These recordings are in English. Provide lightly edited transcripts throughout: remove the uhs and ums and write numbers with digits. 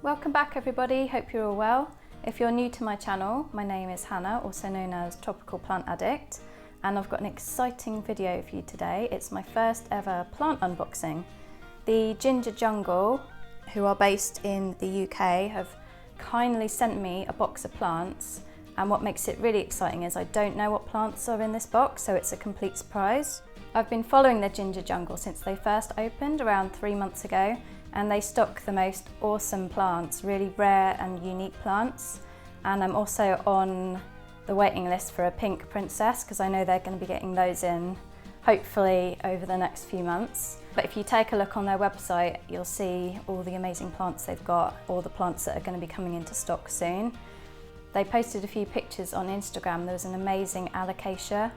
Welcome back everybody, hope you're all well. If you're new to my channel, my name is Hannah, also known as Tropical Plant Addict, and I've got an exciting video for you today. It's my first ever plant unboxing. The Ginger Jungle, who are based in the UK, have kindly sent me a box of plants, and what makes it really exciting is I don't know what plants are in this box, so it's a complete surprise. I've been following the Ginger Jungle since they first opened around 3 months ago, and they stock the most awesome plants, really rare and unique plants. And I'm also on the waiting list for a pink princess because I know they're going to be getting those in hopefully over the next few months. But if you take a look on their website, you'll see all the amazing plants they've got, all the plants that are going to be coming into stock soon. They posted a few pictures on Instagram. There was an amazing alocasia.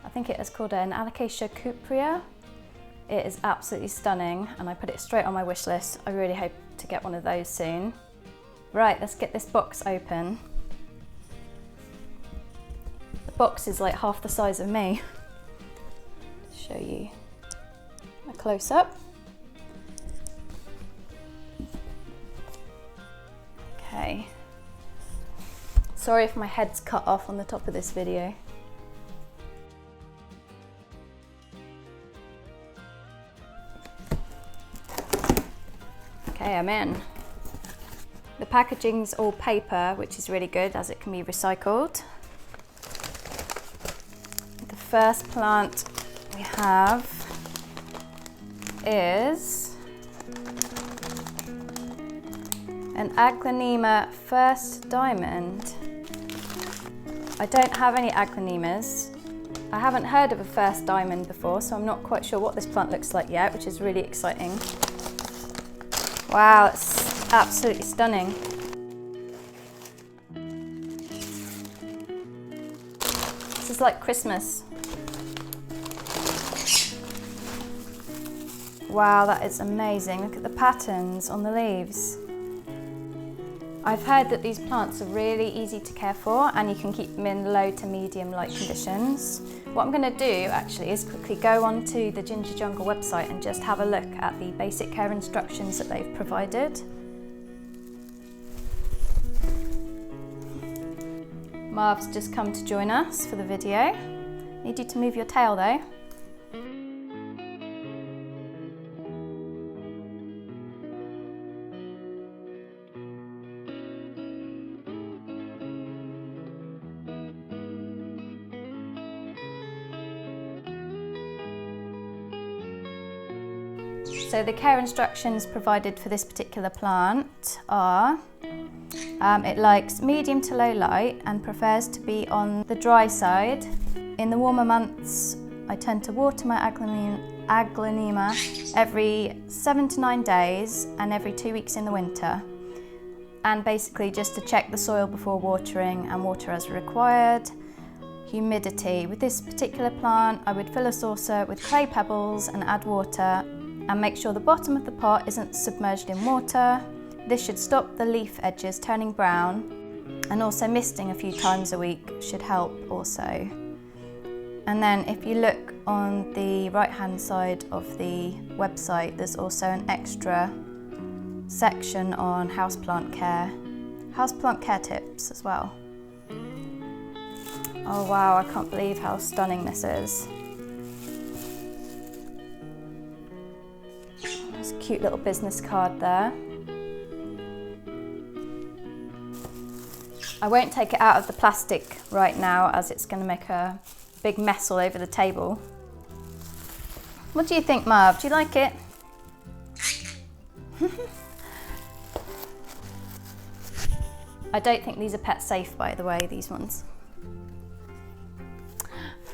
I think it is called an alocasia cuprea. It is absolutely stunning and I put it straight on my wish list. I really hope to get one of those soon. Right, let's get this box open. The box is like half the size of me. Show you a close up. Okay. Sorry if my head's cut off on the top of this video. Okay, I'm in. The packaging's all paper, which is really good as it can be recycled. The first plant we have is an Aglaonema First Diamond. I don't have any Aglaonemas. I haven't heard of a First Diamond before, so I'm not quite sure what this plant looks like yet, which is really exciting. Wow, it's absolutely stunning. This is like Christmas. Wow, that is amazing. Look at the patterns on the leaves. I've heard that these plants are really easy to care for and you can keep them in low to medium light conditions. What I'm going to do actually is quickly go onto the Ginger Jungle website and just have a look at the basic care instructions that they've provided. Marv's just come to join us for the video. Need you to move your tail though. So the care instructions provided for this particular plant are, it likes medium to low light and prefers to be on the dry side. In the warmer months, I tend to water my Aglaonema every 7 to 9 days and every 2 weeks in the winter. And basically just to check the soil before watering and water as required. Humidity. With this particular plant, I would fill a saucer with clay pebbles and add water and make sure the bottom of the pot isn't submerged in water. This should stop the leaf edges turning brown, and also misting a few times a week should help also. And then if you look on the right hand side of the website, there's also an extra section on houseplant care tips as well. Oh wow, I can't believe how stunning this is. There's a cute little business card there. I won't take it out of the plastic right now as it's going to make a big mess all over the table. What do you think, Marv? Do you like it? I don't think these are pet safe, by the way, these ones.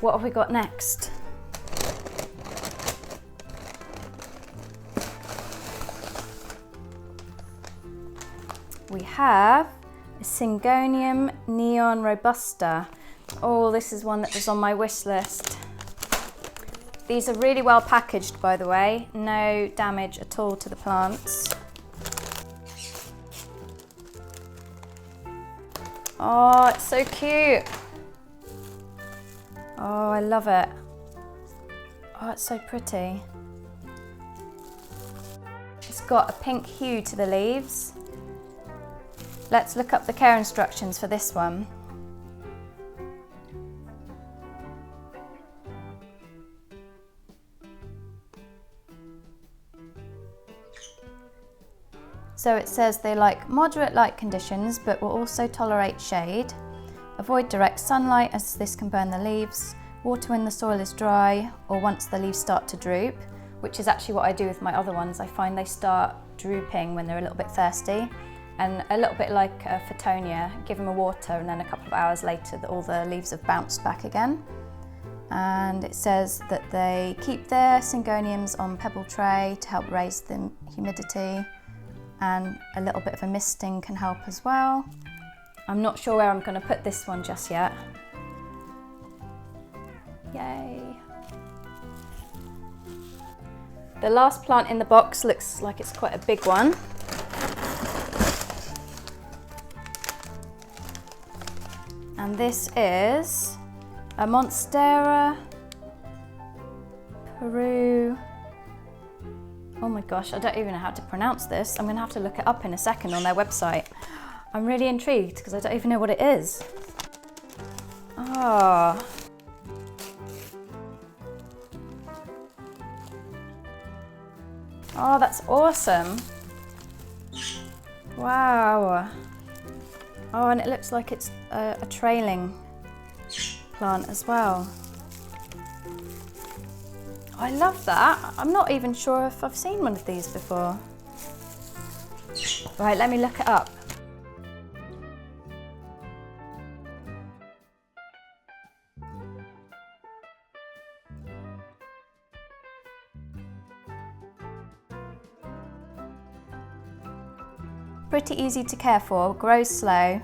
What have we got next? We have a Syngonium Neon Robusta. Oh, this is one that was on my wish list. These are really well packaged, by the way. No damage at all to the plants. Oh, it's so cute. Oh, I love it. Oh, it's so pretty. It's got a pink hue to the leaves Let's look up the care instructions for this one. So it says they like moderate light conditions but will also tolerate shade. Avoid direct sunlight as this can burn the leaves. Water when the soil is dry or once the leaves start to droop, which is actually what I do with my other ones. I find they start drooping when they're a little bit thirsty. And a little bit like Photonia, give them a water and then a couple of hours later all the leaves have bounced back again. And it says that they keep their syngoniums on pebble tray to help raise the humidity, and a little bit of a misting can help as well. I'm not sure where I'm going to put this one just yet. Yay! The last plant in the box looks like it's quite a big one. And this is a Monstera Peru. Oh my gosh, I don't even know how to pronounce this. I'm gonna have to look it up in a second on their website. I'm really intrigued because I don't even know what it is. Oh. Oh, that's awesome. Wow. Oh, and it looks like it's a trailing plant as well. I love that. I'm not even sure if I've seen one of these before. Right, let me look it up. Pretty easy to care for, grows slow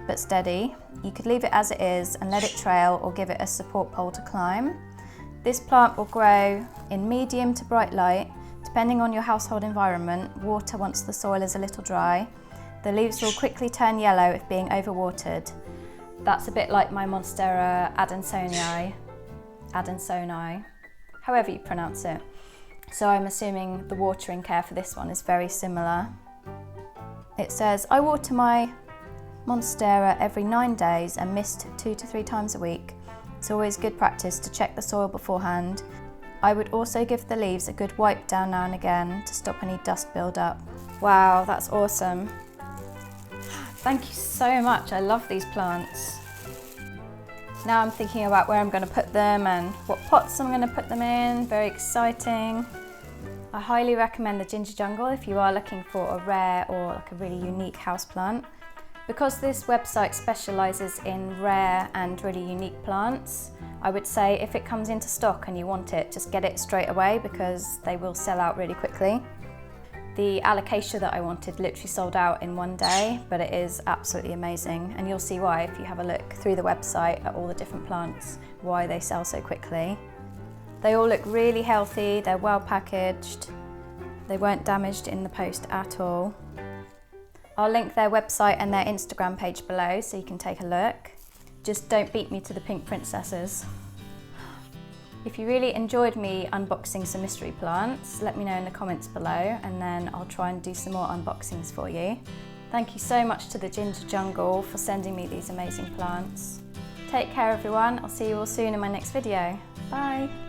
but steady. You could leave it as it is and let it trail or give it a support pole to climb. This plant will grow in medium to bright light, depending on your household environment. Water once the soil is a little dry. The leaves will quickly turn yellow if being overwatered. That's a bit like my Monstera Adansonii, however you pronounce it. So I'm assuming the watering care for this one is very similar. It says, I water my Monstera every 9 days and mist 2 to 3 times a week. It's always good practice to check the soil beforehand. I would also give the leaves a good wipe down now and again to stop any dust build up. Wow, that's awesome. Thank you so much, I love these plants. Now I'm thinking about where I'm going to put them and what pots I'm going to put them in. Very exciting. I highly recommend the Ginger Jungle if you are looking for a rare or like a really unique houseplant. Because this website specialises in rare and really unique plants, I would say if it comes into stock and you want it, just get it straight away because they will sell out really quickly. The alocasia that I wanted literally sold out in 1 day, but it is absolutely amazing, and you'll see why if you have a look through the website at all the different plants, why they sell so quickly. They all look really healthy, they're well packaged, they weren't damaged in the post at all. I'll link their website and their Instagram page below so you can take a look. Just don't beat me to the pink princesses. If you really enjoyed me unboxing some mystery plants, let me know in the comments below and then I'll try and do some more unboxings for you. Thank you so much to the Ginger Jungle for sending me these amazing plants. Take care everyone, I'll see you all soon in my next video. Bye!